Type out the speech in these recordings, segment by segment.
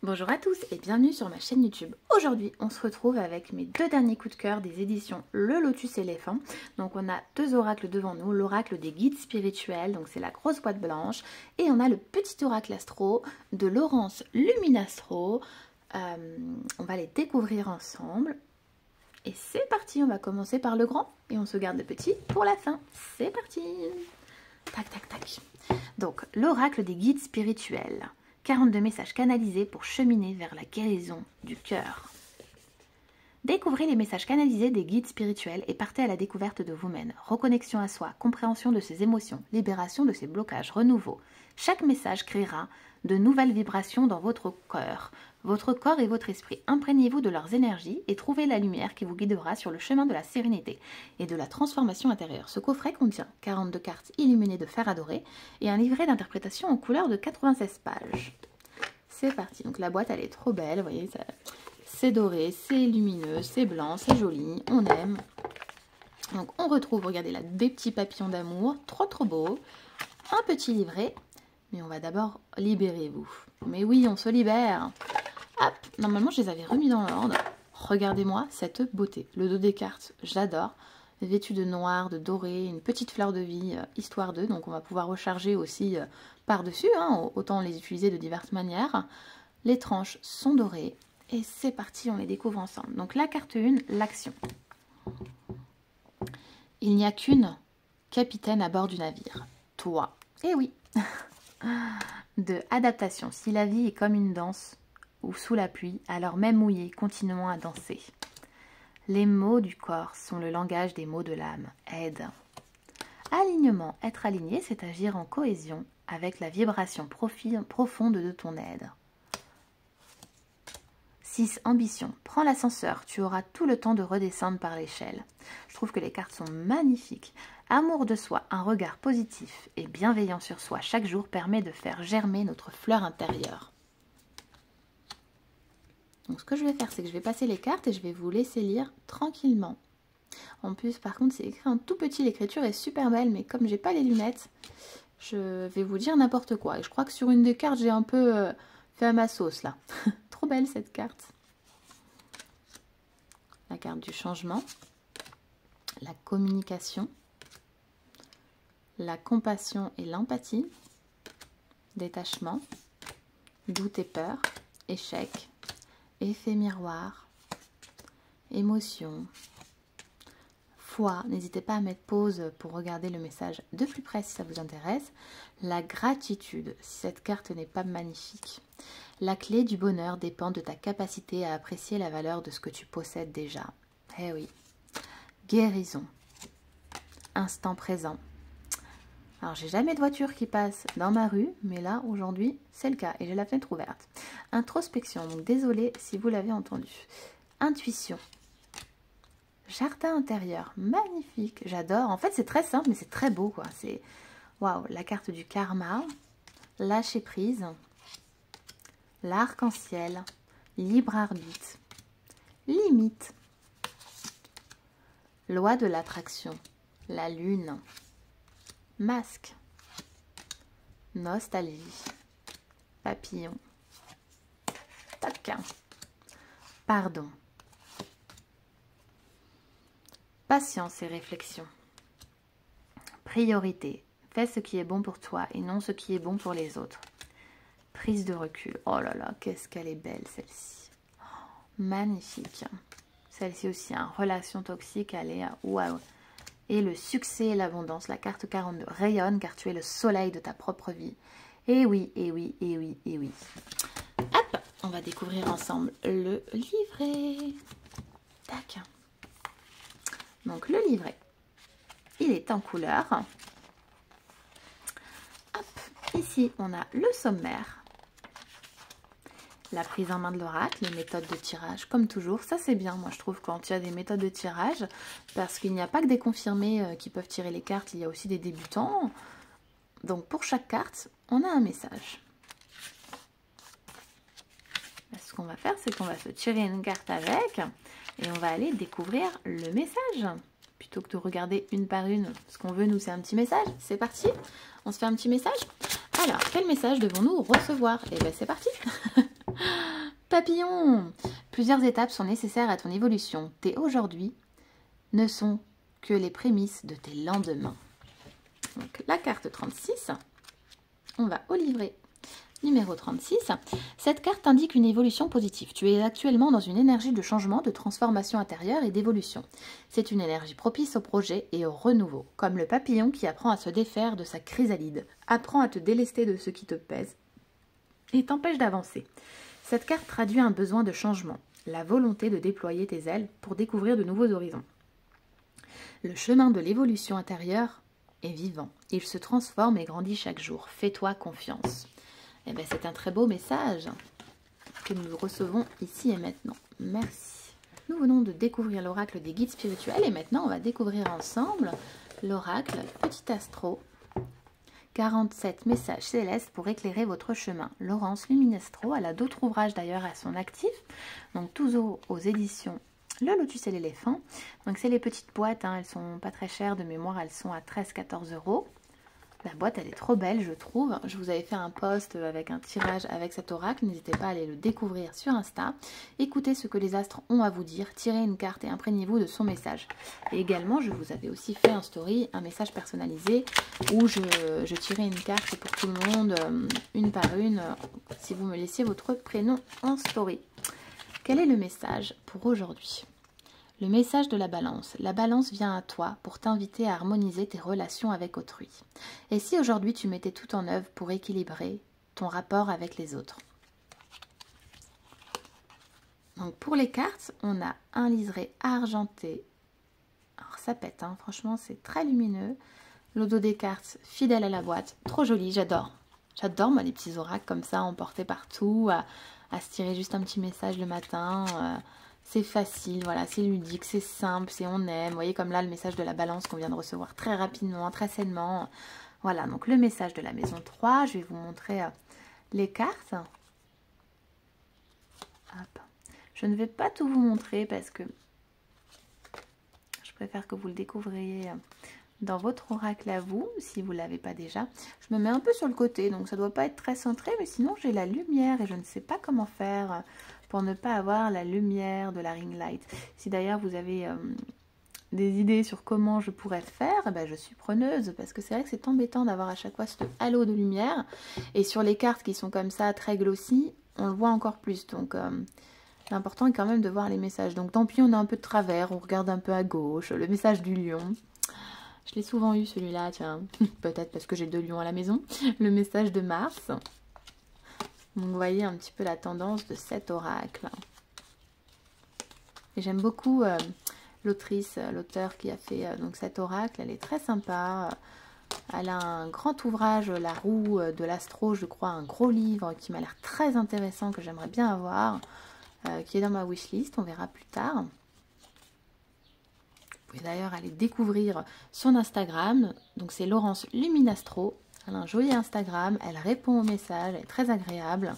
Bonjour à tous et bienvenue sur ma chaîne YouTube. Aujourd'hui, on se retrouve avec mes deux derniers coups de cœur des éditions Le Lotus Éléphant. Donc on a deux oracles devant nous, l'oracle des guides spirituels, donc c'est la grosse boîte blanche, et on a le petit oracle astro de Laurence Luminastro. On va les découvrir ensemble. Et c'est parti, on va commencer par le grand et on se garde le petit pour la fin. C'est parti. Tac, tac, tac. Donc, l'oracle des guides spirituels. 42 messages canalisés pour cheminer vers la guérison du cœur. Découvrez les messages canalisés des guides spirituels et partez à la découverte de vous-même. Reconnexion à soi, compréhension de ses émotions, libération de ses blocages, renouveau. Chaque message créera de nouvelles vibrations dans votre corps et votre esprit. Imprégnez-vous de leurs énergies et trouvez la lumière qui vous guidera sur le chemin de la sérénité et de la transformation intérieure. Ce coffret contient 42 cartes illuminées de fer adoré et un livret d'interprétation en couleur de 96 pages. C'est parti. Donc la boîte, elle est trop belle. Vous voyez, c'est doré, c'est lumineux, c'est blanc, c'est joli. On aime. Donc on retrouve, regardez là, des petits papillons d'amour. Trop trop beau. Un petit livret. Mais on va d'abord libérer-vous. Mais oui, on se libère. Hop, normalement, je les avais remis dans l'ordre. Regardez-moi cette beauté. Le dos des cartes, j'adore. Vêtu de noir, de doré, une petite fleur de vie, histoire d'eux. Donc, on va pouvoir recharger aussi par-dessus. Autant les utiliser de diverses manières. Les tranches sont dorées. Et c'est parti, on les découvre ensemble. Donc, la carte 1, l'action. Il n'y a qu'une capitaine à bord du navire. Toi. Eh oui. De adaptation. Si la vie est comme une danse ou sous la pluie, alors même mouillés, continuons à danser. Les mots du corps sont le langage des mots de l'âme. Aide. Alignement. Être aligné, c'est agir en cohésion avec la vibration profonde de ton aide. 6. Ambition. Prends l'ascenseur, tu auras tout le temps de redescendre par l'échelle. Je trouve que les cartes sont magnifiques. Amour de soi, un regard positif et bienveillant sur soi chaque jour permet de faire germer notre fleur intérieure. Donc ce que je vais faire, c'est que je vais passer les cartes et je vais vous laisser lire tranquillement. En plus, par contre, c'est écrit en tout petit, l'écriture est super belle, mais comme j'ai pas les lunettes, je vais vous dire n'importe quoi. Et je crois que sur une des cartes, j'ai un peu fait à ma sauce là. Trop belle cette carte. La carte du changement, la communication, la compassion et l'empathie, détachement, doute et peur, échec, effet miroir, émotion, foi. N'hésitez pas à mettre pause pour regarder le message de plus près si ça vous intéresse. La gratitude, si cette carte n'est pas magnifique. La clé du bonheur dépend de ta capacité à apprécier la valeur de ce que tu possèdes déjà. Eh oui. Guérison. Instant présent. Alors, j'ai jamais de voiture qui passe dans ma rue, mais là, aujourd'hui, c'est le cas et j'ai la fenêtre ouverte. Introspection, donc désolée si vous l'avez entendu. Intuition. Jardin intérieur, magnifique, j'adore. En fait, c'est très simple, mais c'est très beau, quoi. C'est waouh, la carte du karma, lâcher prise, l'arc-en-ciel, libre arbitre, limite, loi de l'attraction, la lune, masque, nostalgie, papillon, taquin, pardon, patience et réflexion, priorité, fais ce qui est bon pour toi et non ce qui est bon pour les autres. Prise de recul. Oh là là, qu'est-ce qu'elle est belle celle-ci. Oh, magnifique. Celle-ci aussi, hein, relation toxique, elle est waouh. Et le succès et l'abondance, la carte 42. Rayonne car tu es le soleil de ta propre vie. Et oui, et oui, et oui, et oui. Hop, on va découvrir ensemble le livret. Tac. Donc le livret, il est en couleur. Hop, ici on a le sommaire. La prise en main de l'oracle, les méthodes de tirage, comme toujours. Ça, c'est bien, moi, je trouve, quand il y a des méthodes de tirage, parce qu'il n'y a pas que des confirmés qui peuvent tirer les cartes, il y a aussi des débutants. Donc, pour chaque carte, on a un message. Là, ce qu'on va faire, c'est qu'on va se tirer une carte avec, et on va aller découvrir le message. Plutôt que de regarder une par une, ce qu'on veut, nous, c'est un petit message. C'est parti, on se fait un petit message. Alors, quel message devons-nous recevoir? Et bien, c'est parti. papillon! Plusieurs étapes sont nécessaires à ton évolution. Tes aujourd'hui ne sont que les prémices de tes lendemains. Donc la carte 36, on va au livret numéro 36. Cette carte indique une évolution positive. Tu es actuellement dans une énergie de changement, de transformation intérieure et d'évolution. C'est une énergie propice au projet et au renouveau, comme le papillon qui apprend à se défaire de sa chrysalide, apprend à te délester de ce qui te pèse et t'empêche d'avancer. Cette carte traduit un besoin de changement, la volonté de déployer tes ailes pour découvrir de nouveaux horizons. Le chemin de l'évolution intérieure est vivant. Il se transforme et grandit chaque jour. Fais-toi confiance. Eh bien, c'est un très beau message que nous recevons ici et maintenant. Merci. Nous venons de découvrir l'oracle des guides spirituels et maintenant on va découvrir ensemble l'oracle Petit Astro. 47 messages célestes pour éclairer votre chemin. Laurence Luminestro, elle a d'autres ouvrages d'ailleurs à son actif. Donc toujours aux éditions Le Lotus et l'éléphant. Donc c'est les petites boîtes, hein, elles sont pas très chères de mémoire, elles sont à 13-14 €. La boîte, elle est trop belle, je trouve. Je vous avais fait un post avec un tirage avec cet oracle. N'hésitez pas à aller le découvrir sur Insta. Écoutez ce que les astres ont à vous dire. Tirez une carte et imprégnez-vous de son message. Et également, je vous avais aussi fait en story un message personnalisé où je tirais une carte pour tout le monde, une par une, si vous me laissiez votre prénom en story. Quel est le message pour aujourd'hui ? Le message de la balance. La balance vient à toi pour t'inviter à harmoniser tes relations avec autrui. Et si aujourd'hui tu mettais tout en œuvre pour équilibrer ton rapport avec les autres? Donc pour les cartes, on a un liseré argenté. Alors ça pète, hein, franchement c'est très lumineux. Le dos des cartes, fidèle à la boîte. Trop joli, j'adore. J'adore moi les petits oracles comme ça, emportés partout, à se tirer juste un petit message le matin. C'est facile, voilà, c'est ludique, c'est simple, c'est on aime. Vous voyez comme là le message de la balance qu'on vient de recevoir très rapidement, très sainement. Voilà, donc le message de la maison 3. Je vais vous montrer les cartes. Hop. Je ne vais pas tout vous montrer parce que je préfère que vous le découvriez dans votre oracle à vous, si vous ne l'avez pas déjà. Je me mets un peu sur le côté, donc ça ne doit pas être très centré, mais sinon j'ai la lumière et je ne sais pas comment faire pour ne pas avoir la lumière de la ring light. Si d'ailleurs vous avez des idées sur comment je pourrais faire, ben je suis preneuse, parce que c'est vrai que c'est embêtant d'avoir à chaque fois ce halo de lumière, et sur les cartes qui sont comme ça, très glossy, on le voit encore plus, donc l'important est quand même de voir les messages. Donc tant pis, on a un peu de travers, on regarde un peu à gauche, le message du lion. Je l'ai souvent eu celui-là, tiens, peut-être parce que j'ai 2 lions à la maison. Le message de Mars. Donc vous voyez un petit peu la tendance de cet oracle. Et j'aime beaucoup l'autrice, l'auteur qui a fait donc cet oracle. Elle est très sympa. Elle a un grand ouvrage, La roue de l'astro, je crois, un gros livre qui m'a l'air très intéressant, que j'aimerais bien avoir, qui est dans ma wishlist, on verra plus tard. Vous pouvez d'ailleurs aller découvrir son Instagram, donc c'est Laurence Luminastro. Elle a un joli Instagram, elle répond aux messages, elle est très agréable.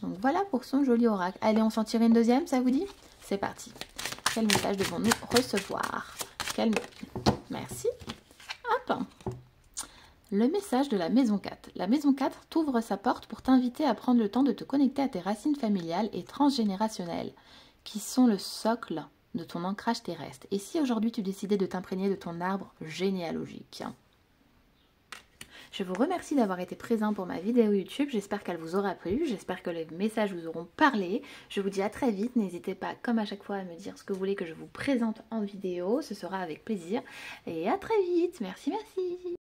Donc voilà pour son joli oracle. Allez, on s'en tire une deuxième, ça vous dit? C'est parti. Quel message devons-nous recevoir? Merci. Hop. Le message de la maison 4. La maison 4 t'ouvre sa porte pour t'inviter à prendre le temps de te connecter à tes racines familiales et transgénérationnelles, qui sont le socle de ton ancrage terrestre. Et si aujourd'hui tu décidais de t'imprégner de ton arbre généalogique? Je vous remercie d'avoir été présent pour ma vidéo YouTube. J'espère qu'elle vous aura plu. J'espère que les messages vous auront parlé. Je vous dis à très vite. N'hésitez pas, comme à chaque fois, à me dire ce que vous voulez que je vous présente en vidéo. Ce sera avec plaisir. Et à très vite. Merci, merci.